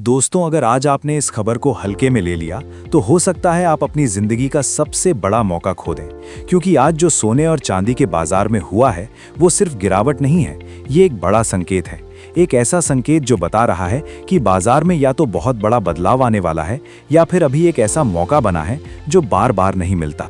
दोस्तों, अगर आज आपने इस खबर को हल्के में ले लिया तो हो सकता है आप अपनी जिंदगी का सबसे बड़ा मौका खो दें। क्योंकि आज जो सोने और चांदी के बाजार में हुआ है वो सिर्फ गिरावट नहीं है, ये एक बड़ा संकेत है। एक ऐसा संकेत जो बता रहा है कि बाजार में या तो बहुत बड़ा बदलाव आने वाला है या फिर अभी एक ऐसा मौका बना है जो बार बार नहीं मिलता।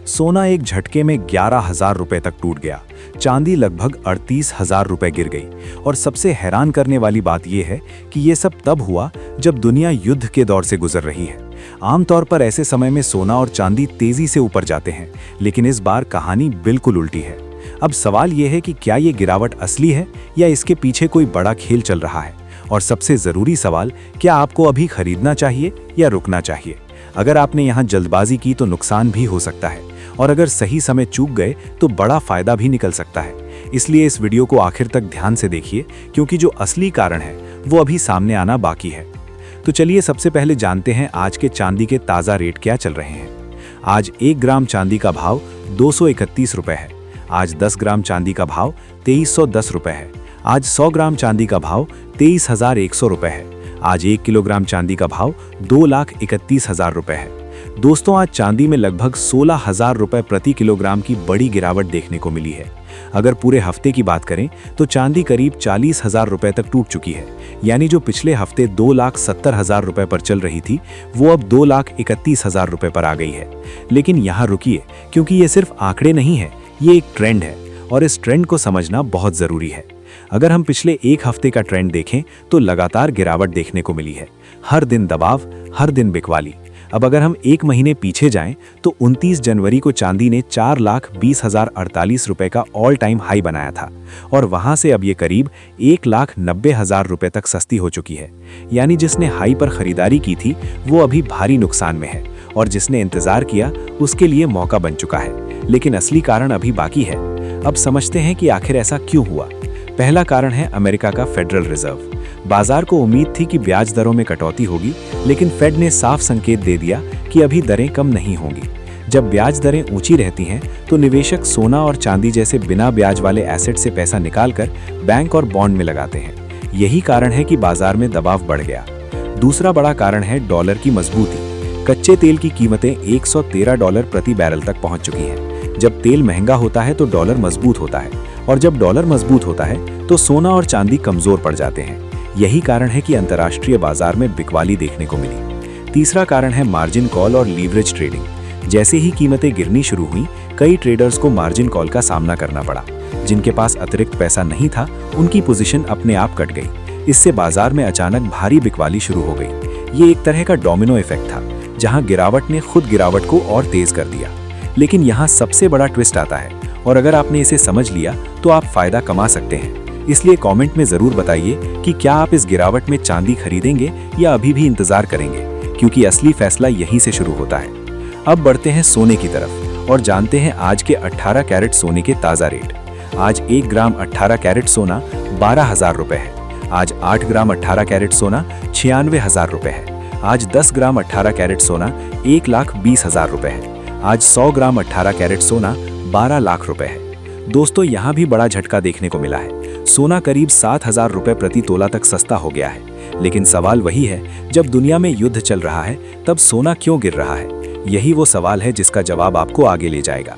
सोना एक झटके में 11,000 रुपए तक टूट गया, चांदी लगभग 38,000 रुपए गिर गई। और सबसे हैरान करने वाली बात यह है कि ये सब तब हुआ जब दुनिया युद्ध के दौर से गुजर रही है। आमतौर पर ऐसे समय में सोना और चांदी तेजी से ऊपर जाते हैं, लेकिन इस बार कहानी बिल्कुल उल्टी है। अब सवाल यह है कि क्या ये गिरावट असली है या इसके पीछे कोई बड़ा खेल चल रहा है। और सबसे जरूरी सवाल, क्या आपको अभी खरीदना चाहिए या रुकना चाहिए। अगर आपने यहाँ जल्दबाजी की तो नुकसान भी हो सकता है, और अगर सही समय चूक गए तो बड़ा फायदा भी निकल सकता है। इसलिए इस वीडियो को आखिर तक ध्यान से देखिए, क्योंकि जो असली कारण है वो अभी सामने आना बाकी है। तो चलिए सबसे पहले जानते हैं आज के चांदी के ताज़ा रेट क्या चल रहे हैं। आज 1 ग्राम चांदी का भाव 231 रुपए है। आज 10 ग्राम चांदी का भाव 2310 रुपए है। आज 100 ग्राम चांदी का भाव 23,100 रुपए है। आज 1 किलोग्राम चांदी का भाव 2,31,000 रुपए है। दोस्तों, आज चांदी में लगभग 16,000 रुपए प्रति किलोग्राम की बड़ी गिरावट देखने को मिली है। अगर पूरे हफ्ते की बात करें तो चांदी करीब 40,000 रुपए तक टूट चुकी है। यानी जो पिछले हफ्ते 2,70,000 रुपए पर चल रही थी वो अब 2,31,000 रुपए पर आ गई है। लेकिन यहाँ रुकिए, क्योंकि ये सिर्फ आंकड़े नहीं है, ये एक ट्रेंड है और इस ट्रेंड को समझना बहुत जरूरी है। अगर हम पिछले एक हफ्ते का ट्रेंड देखें तो लगातार गिरावट देखने को मिली है। हर दिन दबाव, हर दिन बिकवाली। अब अगर हम एक महीने पीछे जाएं तो 29 जनवरी को चांदी ने 4,20,048 रुपए का ऑल टाइम हाई बनाया था, और वहां से अब ये करीब 1,90,000 रुपए तक सस्ती हो चुकी है। यानी जिसने हाई पर खरीदारी की थी वो अभी भारी नुकसान में है, और जिसने इंतजार किया उसके लिए मौका बन चुका है। लेकिन असली कारण अभी बाकी है। अब समझते हैं कि आखिर ऐसा क्यों हुआ। पहला कारण है अमेरिका का फेडरल रिजर्व। बाजार को उम्मीद थी कि ब्याज दरों में कटौती होगी, लेकिन फेड ने साफ संकेत दे दिया कि अभी दरें कम नहीं होंगी। जब ब्याज दरें ऊंची रहती हैं तो निवेशक सोना और चांदी जैसे बिना ब्याज वाले एसेट से पैसा निकालकर बैंक और बॉन्ड में लगाते हैं। यही कारण है कि बाजार में दबाव बढ़ गया। दूसरा बड़ा कारण है डॉलर की मजबूती। कच्चे तेल की कीमतें $113 प्रति बैरल तक पहुंच चुकी हैं। जब तेल महंगा होता है तो डॉलर मजबूत होता है, और जब डॉलर मजबूत होता है तो सोना और चांदी कमजोर पड़ जाते हैं। यही कारण है कि अंतर्राष्ट्रीय बाजार में बिकवाली देखने को मिली। तीसरा कारण है मार्जिन कॉल और लीवरेज ट्रेडिंग। जैसे ही कीमतें गिरनी शुरू हुई, कई ट्रेडर्स को मार्जिन कॉल का सामना करना पड़ा। जिनके पास अतिरिक्त पैसा नहीं था उनकी पोजीशन अपने आप कट गई। इससे बाजार में अचानक भारी बिकवाली शुरू हो गई। ये एक तरह का डोमिनो इफेक्ट था, जहां गिरावट ने खुद गिरावट को और तेज कर दिया। लेकिन यहाँ सबसे बड़ा ट्विस्ट आता है, और अगर आपने इसे समझ लिया तो आप फायदा कमा सकते हैं। इसलिए कमेंट में जरूर बताइए कि क्या आप इस गिरावट में चांदी खरीदेंगे या अभी भी इंतजार करेंगे, क्योंकि असली फैसला यहीं से शुरू होता है। अब बढ़ते हैं सोने की तरफ और जानते हैं आज के 18 कैरेट सोने के ताज़ा रेट। आज 1 ग्राम 18 कैरेट सोना 12,000 रुपए है। आज 8 ग्राम 18 कैरेट सोना 96,000 रुपए है। आज 10 ग्राम 18 कैरेट सोना 1,20,000 रुपए है। आज 100 ग्राम 18 कैरेट सोना 12 लाख रुपए है। दोस्तों, यहाँ भी बड़ा झटका देखने को मिला है। सोना करीब 7,000 रुपए प्रति तोला तक सस्ता हो गया है। लेकिन सवाल वही है, जब दुनिया में युद्ध चल रहा है तब सोना क्यों गिर रहा है। यही वो सवाल है जिसका जवाब आपको आगे ले जाएगा।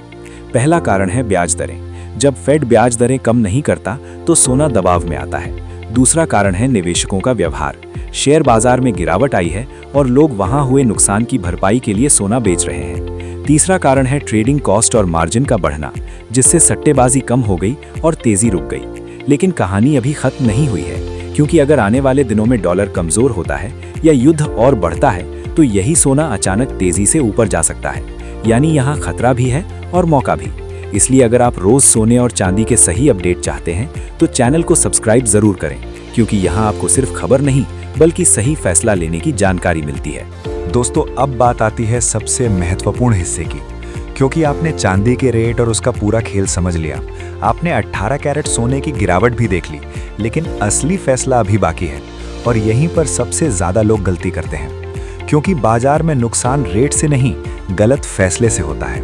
पहला कारण है ब्याज दरें। जब फेड ब्याज दरें कम नहीं करता तो सोना दबाव में आता है। दूसरा कारण है निवेशकों का व्यवहार। शेयर बाजार में गिरावट आई है और लोग वहां हुए नुकसान की भरपाई के लिए सोना बेच रहे हैं। तीसरा कारण है ट्रेडिंग कॉस्ट और मार्जिन का बढ़ना, जिससे सट्टेबाजी कम हो गई और तेजी रुक गई। लेकिन कहानी अभी खत्म नहीं हुई है, क्योंकि अगर आने वाले दिनों में डॉलर कमजोर होता है या युद्ध और बढ़ता है तो यही सोना अचानक तेजी से ऊपर जा सकता है। यानी यहाँ खतरा भी है और मौका भी। इसलिए अगर आप रोज सोने और चांदी के सही अपडेट चाहते हैं तो चैनल को सब्सक्राइब जरूर करें, क्योंकि यहाँ आपको सिर्फ खबर नहीं बल्कि सही फैसला लेने की जानकारी मिलती है। दोस्तों, अब बात आती है सबसे महत्वपूर्ण हिस्से की। क्योंकि आपने चांदी के रेट और उसका पूरा खेल समझ लिया, आपने 18 कैरेट सोने की गिरावट भी देख ली, लेकिन असली फैसला अभी बाकी है। और यहीं पर सबसे ज्यादा लोग गलती करते हैं, क्योंकि बाजार में नुकसान रेट से नहीं, गलत फैसले से होता है।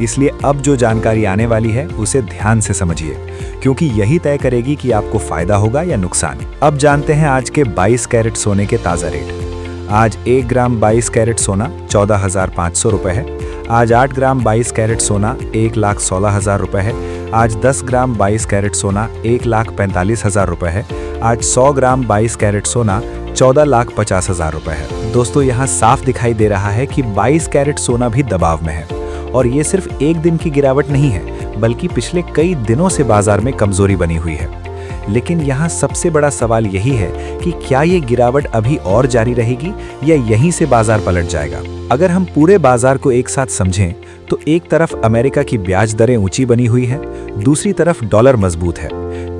इसलिए अब जो जानकारी आने वाली है उसे ध्यान से समझिए, क्योंकि यही तय करेगी कि आपको फायदा होगा या नुकसान। अब जानते हैं आज के 22 कैरेट सोने के ताज़ा रेट। आज 1 ग्राम 22 कैरेट सोना 14,500 रुपये है। आज 8 ग्राम 22 कैरेट सोना 1,16,000 रुपये है। आज 10 ग्राम 22 कैरेट सोना 1,45,000 रुपये है। आज 100 ग्राम 22 कैरेट सोना 14,50,000 रुपये है। दोस्तों, यहाँ साफ दिखाई दे रहा है कि 22 कैरेट सोना भी दबाव में है, और ये सिर्फ एक दिन की गिरावट नहीं है, बल्कि पिछले कई दिनों से बाजार में कमजोरी बनी हुई है। लेकिन यहाँ सबसे बड़ा सवाल यही है कि क्या ये गिरावट अभी और जारी रहेगी या यहीं से बाजार पलट जाएगा। अगर हम पूरे बाजार को एक साथ समझें तो एक तरफ अमेरिका की ब्याज दरें ऊंची बनी हुई है, दूसरी तरफ डॉलर मजबूत है,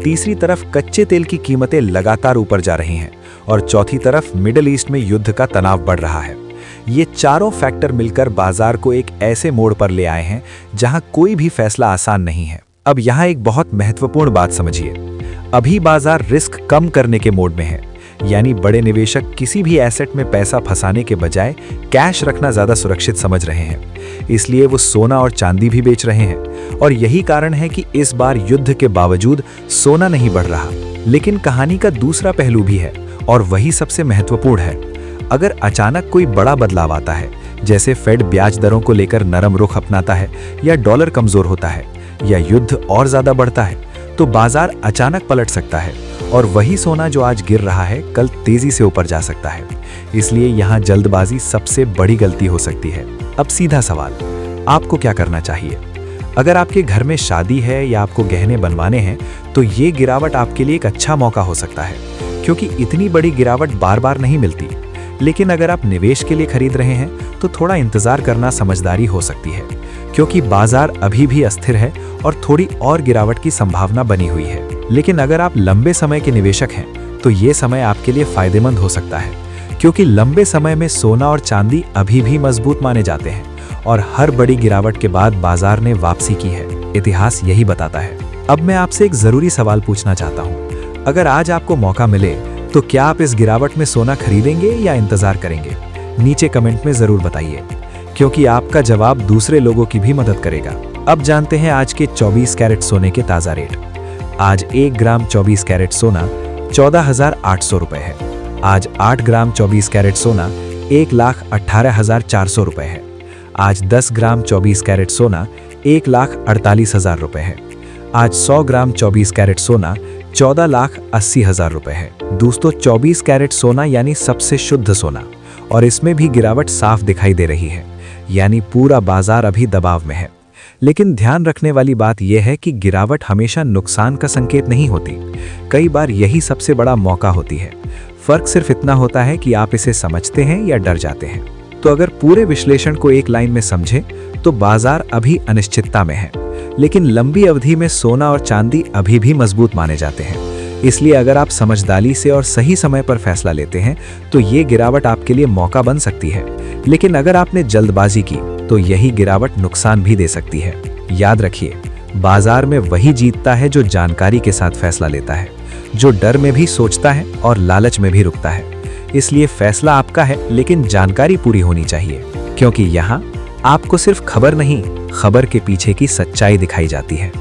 तीसरी तरफ कच्चे तेल की कीमतें लगातार ऊपर जा रही हैं, और चौथी तरफ मिडिल ईस्ट में युद्ध का तनाव बढ़ रहा है। ये चारों फैक्टर मिलकर बाजार को एक ऐसे मोड़ पर ले आए हैं जहां कोई भी फैसला आसान नहीं है। अब यहाँ एक बहुत महत्वपूर्ण बात समझिए। अभी बाजार रिस्क कम करने के मोड में है, यानी बड़े निवेशक किसी भी एसेट में पैसा फंसाने के बजाय कैश रखना ज्यादा सुरक्षित समझ रहे हैं। इसलिए वो सोना और चांदी भी बेच रहे हैं, और यही कारण है कि इस बार युद्ध के बावजूद सोना नहीं बढ़ रहा। लेकिन कहानी का दूसरा पहलू भी है, और वही सबसे महत्वपूर्ण है। अगर अचानक कोई बड़ा बदलाव आता है, जैसे फेड ब्याज दरों को लेकर नरम रुख अपनाता है, या डॉलर कमजोर होता है, या युद्ध और ज्यादा बढ़ता है, तो बाजार अचानक पलट सकता है, और वही सोना जो आज गिर रहा है कल तेजी से ऊपर जा सकता है। इसलिए यहाँ जल्दबाजी सबसे बड़ी गलती हो सकती है। अब सीधा सवाल, आपको क्या करना चाहिए? अगर आपके घर में शादी है या आपको गहने बनवाने हैं, तो ये गिरावट आपके लिए एक अच्छा मौका हो सकता है, क्योंकि इतनी बड़ी गिरावट बार बार नहीं मिलती। लेकिन अगर आप निवेश के लिए खरीद रहे हैं तो थोड़ा इंतजार करना समझदारी हो सकती है, क्योंकि बाजार अभी भी अस्थिर है और थोड़ी और गिरावट की संभावना बनी हुई है। लेकिन अगर आप लंबे समय के निवेशक हैं तो ये समय आपके लिए फायदेमंद हो सकता है, क्योंकि लंबे समय में सोना और चांदी अभी भी मजबूत माने जाते हैं, और हर बड़ी गिरावट के बाद बाजार ने वापसी की है। इतिहास यही बताता है। अब मैं आपसे एक जरूरी सवाल पूछना चाहता हूँ। अगर आज आपको मौका मिले तो क्या आप इस गिरावट में सोना खरीदेंगे या इंतजार करेंगे? नीचे कमेंट में जरूर बताइए, क्योंकि आपका जवाब दूसरे लोगों की भी मदद करेगा। अब जानते हैं आज के 24 कैरेट सोने के ताज़ा रेट। आज 1 ग्राम 24 कैरेट सोना 14,800 रुपये है। आज 8 ग्राम 24 कैरेट सोना 1,18,400 रुपये है। आज 10 ग्राम 24 कैरेट सोना 1,48,000 रुपये है। आज 100 ग्राम 24 कैरेट सोना 14,80,000 रुपये है। दोस्तों, 24 कैरेट सोना यानी सबसे शुद्ध सोना, और इसमें भी गिरावट साफ दिखाई दे रही है, यानी पूरा बाजार अभी दबाव में है। लेकिन ध्यान रखने वाली बात यह है कि गिरावट हमेशा नुकसान का संकेत नहीं होती, कई बार यही सबसे बड़ा मौका होती है। फर्क सिर्फ इतना होता है कि आप इसे समझते हैं या डर जाते हैं। तो अगर पूरे विश्लेषण को एक लाइन में समझें तो बाजार अभी अनिश्चितता में है, लेकिन लंबी अवधि में सोना और चांदी अभी भी मजबूत माने जाते हैं। इसलिए अगर आप समझदारी से और सही समय पर फैसला लेते हैं तो ये गिरावट आपके लिए मौका बन सकती है। लेकिन अगर आपने जल्दबाजी की तो यही गिरावट नुकसान भी दे सकती है। याद रखिए, बाजार में वही जीतता है जो जानकारी के साथ फैसला लेता है, जो डर में भी सोचता है और लालच में भी रुकता है। इसलिए फैसला आपका है, लेकिन जानकारी पूरी होनी चाहिए, क्योंकि यहाँ आपको सिर्फ खबर नहीं, खबर के पीछे की सच्चाई दिखाई जाती है।